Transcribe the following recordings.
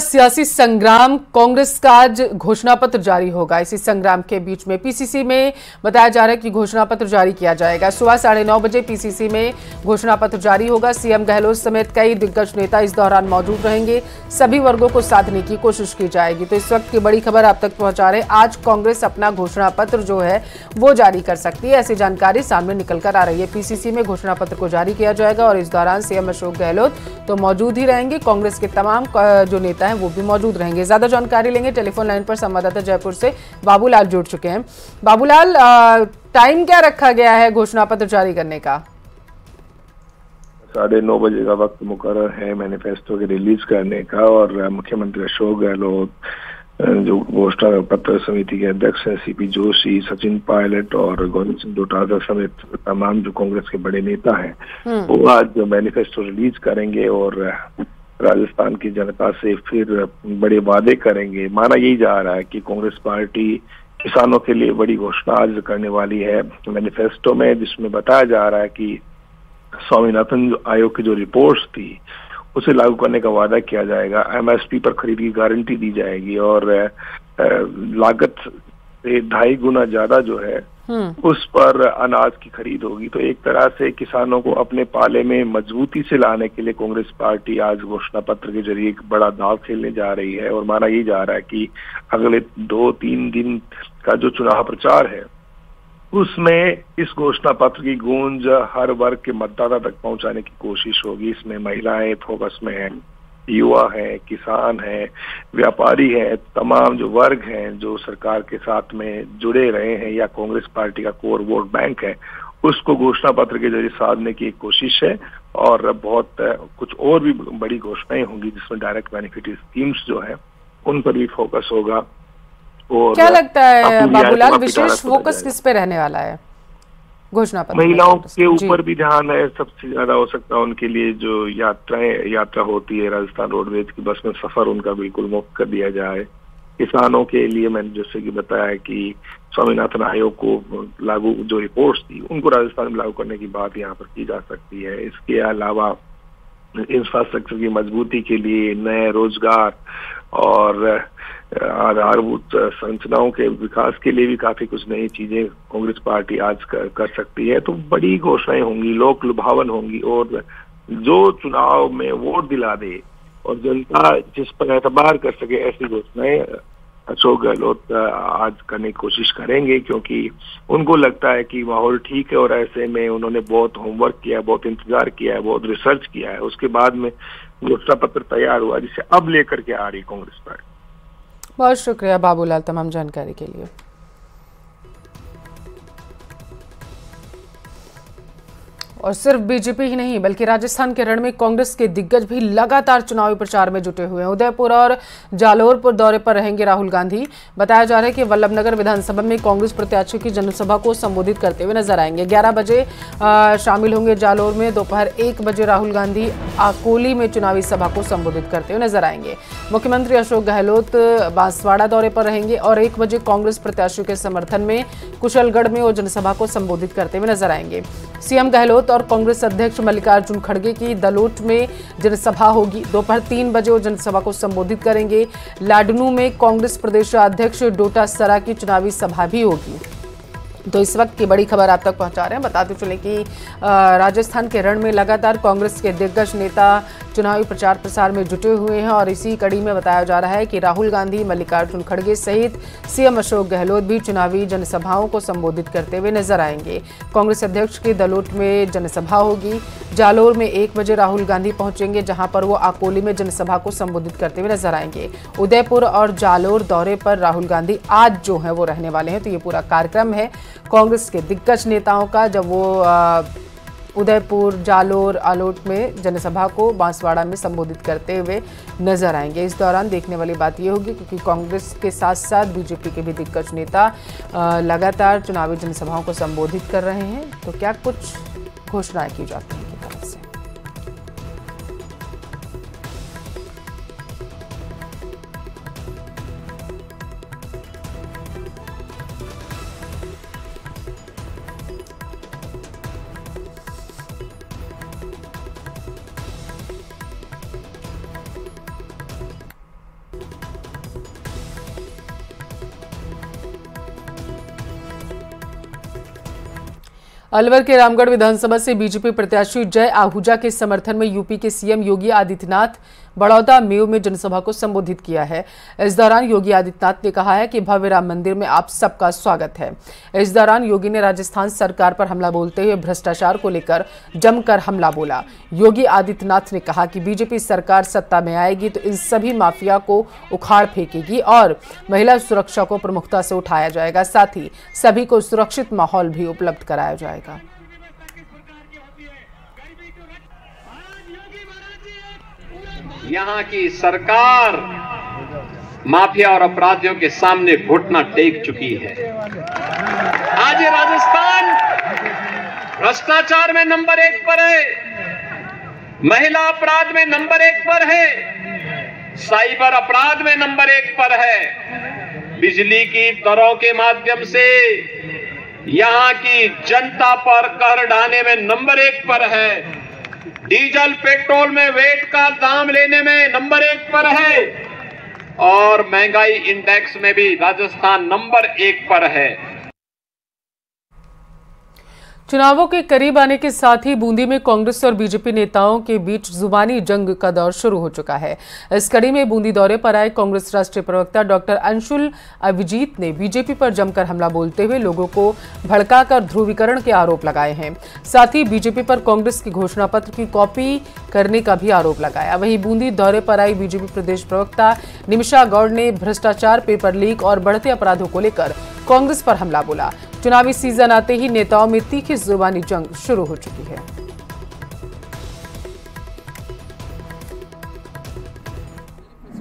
सियासी संग्राम, कांग्रेस का आज घोषणा पत्र जारी होगा। इसी संग्राम के बीच में पीसीसी में बताया जा रहा है कि घोषणा पत्र जारी किया जाएगा। सुबह 9:30 बजे पीसीसी में घोषणा पत्र जारी होगा। सीएम गहलोत समेत कई दिग्गज नेता इस दौरान मौजूद रहेंगे। सभी वर्गों को साधने की कोशिश की जाएगी। तो इस वक्त की बड़ी खबर आप तक पहुंचा रहे, आज कांग्रेस अपना घोषणा पत्र जो है वो जारी कर सकती है, ऐसी जानकारी सामने निकल कर आ रही है। पीसीसी में घोषणा पत्र को जारी किया जाएगा और इस दौरान सीएम अशोक गहलोत तो मौजूद ही रहेंगे। कांग्रेस के तमाम जो नेता हैं वो भी मौजूद रहेंगे। ज्यादा जानकारी लेंगे, टेलीफोन लाइन पर संवाददाता जयपुर से बाबूलाल जुड़ चुके हैं। बाबूलाल, टाइम क्या रखा गया है घोषणा पत्र जारी करने का? 9:30 बजे का वक्त मुकर्रर है मैनिफेस्टो के रिलीज करने का। और मुख्यमंत्री अशोक गहलोत, जो घोषणा पत्र समिति के अध्यक्ष हैं सीपी जोशी, सचिन पायलट और गोविंद सिंह डोटासरा समेत तमाम जो कांग्रेस के बड़े नेता हैं वो आज मैनिफेस्टो रिलीज करेंगे और राजस्थान की जनता से फिर बड़े वादे करेंगे। माना यही जा रहा है कि कांग्रेस पार्टी किसानों के लिए बड़ी घोषणा आज करने वाली है मैनिफेस्टो में, जिसमें बताया जा रहा है कि स्वामीनाथन आयोग की जो रिपोर्ट्स थी उसे लागू करने का वादा किया जाएगा। एमएसपी पर खरीद की गारंटी दी जाएगी और लागत से 2.5 गुना ज्यादा जो है उस पर अनाज की खरीद होगी। तो एक तरह से किसानों को अपने पाले में मजबूती से लाने के लिए कांग्रेस पार्टी आज घोषणा पत्र के जरिए एक बड़ा दांव खेलने जा रही है। और माना यही जा रहा है कि अगले 2-3 दिन का जो चुनाव प्रचार है उसमें इस घोषणा पत्र की गूंज हर वर्ग के मतदाता तक पहुंचाने की कोशिश होगी। इसमें महिलाएं फोकस में हैं, युवा है, किसान है, व्यापारी है, तमाम जो वर्ग हैं जो सरकार के साथ में जुड़े रहे हैं या कांग्रेस पार्टी का कोर वोट बैंक है, उसको घोषणा पत्र के जरिए साधने की एक कोशिश है। और बहुत कुछ और भी बड़ी घोषणाएं होंगी जिसमें डायरेक्ट बेनिफिट स्कीम्स जो है उन पर भी फोकस होगा। और क्या लगता है बाबूलाल, विशेष फोकस किस पे रहने वाला है घोषणा पत्र? महिलाओं के ऊपर भी ध्यान है, सबसे ज्यादा हो सकता है उनके लिए जो यात्रा होती है राजस्थान रोडवेज की बस में सफर उनका बिल्कुल मुक्त कर दिया जाए। किसानों के लिए मैंने जैसे कि बताया कि स्वामीनाथन आयोग को लागू जो रिपोर्ट्स थी उनको राजस्थान में लागू करने की बात यहाँ पर की जा सकती है। इसके अलावा इंफ्रास्ट्रक्चर की मजबूती के लिए नए रोजगार और आधारभूत संरचनाओं के विकास के लिए भी काफी कुछ नई चीजें कांग्रेस पार्टी आज कर सकती है। तो बड़ी घोषणाएं होंगी, लोक लुभावन होंगी और जो चुनाव में वोट दिला दे और जनता जिस पर एतबार कर सके ऐसी घोषणाएं अशोक गहलोत आज करने की कोशिश करेंगे, क्योंकि उनको लगता है कि माहौल ठीक है और ऐसे में उन्होंने बहुत होमवर्क किया है, बहुत इंतजार किया है, बहुत रिसर्च किया है। उसके बाद में घोषणा पत्र तैयार हुआ जिसे अब लेकर के आ रही कांग्रेस पार्टी। बहुत शुक्रिया बाबूलाल तमाम जानकारी के लिए। और सिर्फ बीजेपी ही नहीं बल्कि राजस्थान के रण में कांग्रेस के दिग्गज भी लगातार चुनावी प्रचार में जुटे हुए हैं। उदयपुर और जालोर पर दौरे पर रहेंगे राहुल गांधी। बताया जा रहा है कि वल्लभनगर विधानसभा में कांग्रेस प्रत्याशियों की जनसभा को संबोधित करते हुए नजर आएंगे। 11 बजे शामिल होंगे जालोर में। दोपहर 1 बजे राहुल गांधी आकोली में चुनावी सभा को संबोधित करते हुए नजर आएंगे। मुख्यमंत्री अशोक गहलोत बांसवाड़ा दौरे पर रहेंगे और 1 बजे कांग्रेस प्रत्याशियों के समर्थन में कुशलगढ़ में वो जनसभा को संबोधित करते हुए नजर आएंगे। सीएम गहलोत और कांग्रेस अध्यक्ष मल्लिकार्जुन खड़गे की दलोट में जनसभा होगी। दोपहर 3 बजे वो जनसभा को संबोधित करेंगे। लाडनू में कांग्रेस प्रदेशाध्यक्ष डोटासरा की चुनावी सभा भी होगी। तो इस वक्त की बड़ी खबर आप तक पहुंचा रहे हैं। बताते चले कि राजस्थान के रण में लगातार कांग्रेस के दिग्गज नेता चुनावी प्रचार प्रसार में जुटे हुए हैं और इसी कड़ी में बताया जा रहा है कि राहुल गांधी, मल्लिकार्जुन खड़गे सहित सीएम अशोक गहलोत भी चुनावी जनसभाओं को संबोधित करते हुए नजर आएंगे। कांग्रेस अध्यक्ष की दलोट में जनसभा होगी। जालोर में 1 बजे राहुल गांधी पहुंचेंगे, जहां पर वो आकोली में जनसभा को संबोधित करते हुए नजर आएंगे। उदयपुर और जालोर दौरे पर राहुल गांधी आज जो है वो रहने वाले हैं। तो ये पूरा कार्यक्रम है कांग्रेस के दिग्गज नेताओं का, जब वो उदयपुर, जालोर, आलोट में जनसभा को बांसवाड़ा में संबोधित करते हुए नजर आएंगे। इस दौरान देखने वाली बात यह होगी क्योंकि कांग्रेस के साथ साथ बीजेपी के भी दिग्गज नेता लगातार चुनावी जनसभाओं को संबोधित कर रहे हैं। तो क्या कुछ घोषणाएं की जाती हैं की तरफ से। अलवर के रामगढ़ विधानसभा से बीजेपी प्रत्याशी जय आहूजा के समर्थन में यूपी के सीएम योगी आदित्यनाथ बड़ौदा मेव में जनसभा को संबोधित किया है। इस दौरान योगी आदित्यनाथ ने कहा है कि भव्य राम मंदिर में आप सबका स्वागत है। इस दौरान योगी ने राजस्थान सरकार पर हमला बोलते हुए भ्रष्टाचार को लेकर जमकर हमला बोला। योगी आदित्यनाथ ने कहा कि बीजेपी सरकार सत्ता में आएगी तो इन सभी माफिया को उखाड़ फेंकेगी और महिला सुरक्षा को प्रमुखता से उठाया जाएगा। साथ ही सभी को सुरक्षित माहौल भी उपलब्ध कराया जाएगा। यहाँ की सरकार माफिया और अपराधियों के सामने घुटना टेक चुकी है। आज ये राजस्थान भ्रष्टाचार में नंबर 1 पर है, महिला अपराध में नंबर 1 पर है, साइबर अपराध में नंबर 1 पर है, बिजली की दरों के माध्यम से यहाँ की जनता पर कर ढाने में नंबर 1 पर है, डीजल पेट्रोल में वेट का दाम लेने में नंबर 1 पर है और महंगाई इंडेक्स में भी राजस्थान नंबर 1 पर है। चुनावों के करीब आने के साथ ही बूंदी में कांग्रेस और बीजेपी नेताओं के बीच जुबानी जंग का दौर शुरू हो चुका है। इस कड़ी में बूंदी दौरे पर आए कांग्रेस राष्ट्रीय प्रवक्ता डॉक्टर अंशुल अभिजीत ने बीजेपी पर जमकर हमला बोलते हुए लोगों को भड़काकर ध्रुवीकरण के आरोप लगाए हैं। साथ ही बीजेपी पर कांग्रेस के घोषणा पत्र की कॉपी करने का भी आरोप लगाया। वहीं बूंदी दौरे पर आई बीजेपी प्रदेश प्रवक्ता निमिषा गौड़ ने भ्रष्टाचार, पेपर लीक और बढ़ते अपराधों को लेकर कांग्रेस पर हमला बोला। चुनावी सीजन आते ही नेताओं में तीखी जुबानी जंग शुरू हो चुकी है।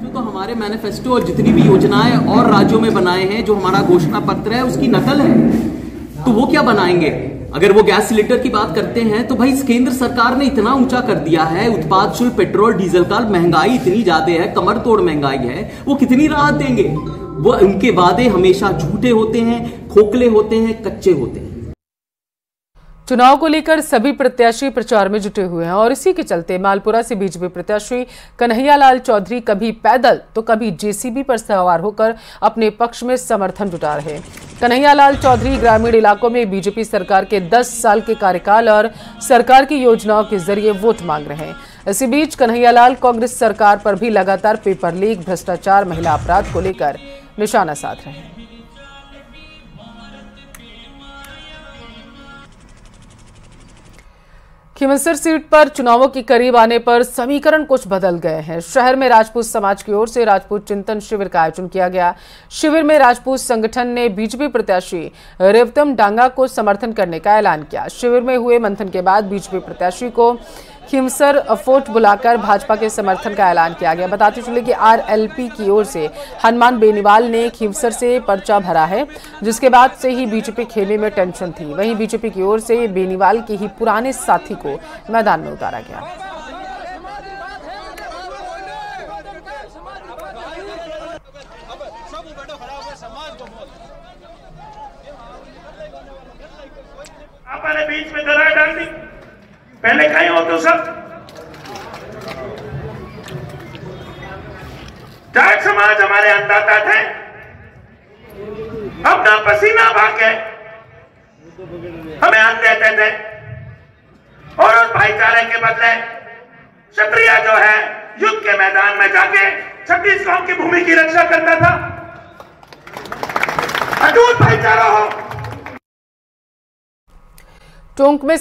तो हमारे मैनिफेस्टो और जितनी भी योजनाएं और राज्यों में बनाए हैं, जो हमारा घोषणा पत्र है उसकी नकल है। तो वो क्या बनाएंगे? अगर वो गैस सिलेंडर की बात करते हैं तो भाई केंद्र सरकार ने इतना ऊंचा कर दिया है, उत्पाद शुल्क, पेट्रोल डीजल का, महंगाई इतनी ज्यादा है, कमर तोड़ महंगाई है, वो कितनी राहत देंगे? वो उनके वादे हमेशा झूठे होते हैं, खोखले होते हैं, कच्चे होते हैं। चुनाव को लेकर सभी प्रत्याशी प्रचार में जुटे हुए हैं और इसी के चलते मालपुरा से बीजेपी प्रत्याशी कन्हैयालाल चौधरी कभी पैदल तो कभी जेसीबी पर सवार होकर अपने पक्ष में समर्थन जुटा रहे। कन्हैयालाल चौधरी ग्रामीण इलाकों में बीजेपी सरकार के 10 साल के कार्यकाल और सरकार की योजनाओं के जरिए वोट मांग रहे हैं। इसी बीच कन्हैयालाल कांग्रेस सरकार पर भी लगातार पेपर लीक, भ्रष्टाचार, महिला अपराध को लेकर निशाना साध रहे हैं। खींवसर सीट पर चुनावों के करीब आने पर समीकरण कुछ बदल गए हैं। शहर में राजपूत समाज की ओर से राजपूत चिंतन शिविर का आयोजन किया गया। शिविर में राजपूत संगठन ने बीजेपी प्रत्याशी रेवतम डांगा को समर्थन करने का ऐलान किया। शिविर में हुए मंथन के बाद बीजेपी प्रत्याशी को खींवसर फोर्ट बुलाकर भाजपा के समर्थन का ऐलान किया गया। बताते चले कि आरएलपी की ओर से हनुमान बेनीवाल ने खींवसर से पर्चा भरा है, जिसके बाद से ही बीजेपी खेमे में टेंशन थी। वहीं बीजेपी की ओर से बेनीवाल के ही पुराने साथी को मैदान में उतारा गया। हमारे बीच में दरार डाल दी, पहले कहीं हो तो सब जाट समाज हमारे अन्नदाता थे, अपना पसीना भागे हमें अन्न देते थे और उस भाईचारे के बदले क्षत्रिय जो है युद्ध के मैदान में जाके 36 गांव की भूमि की रक्षा करता था। अटूट भाईचारा हो। टोंक में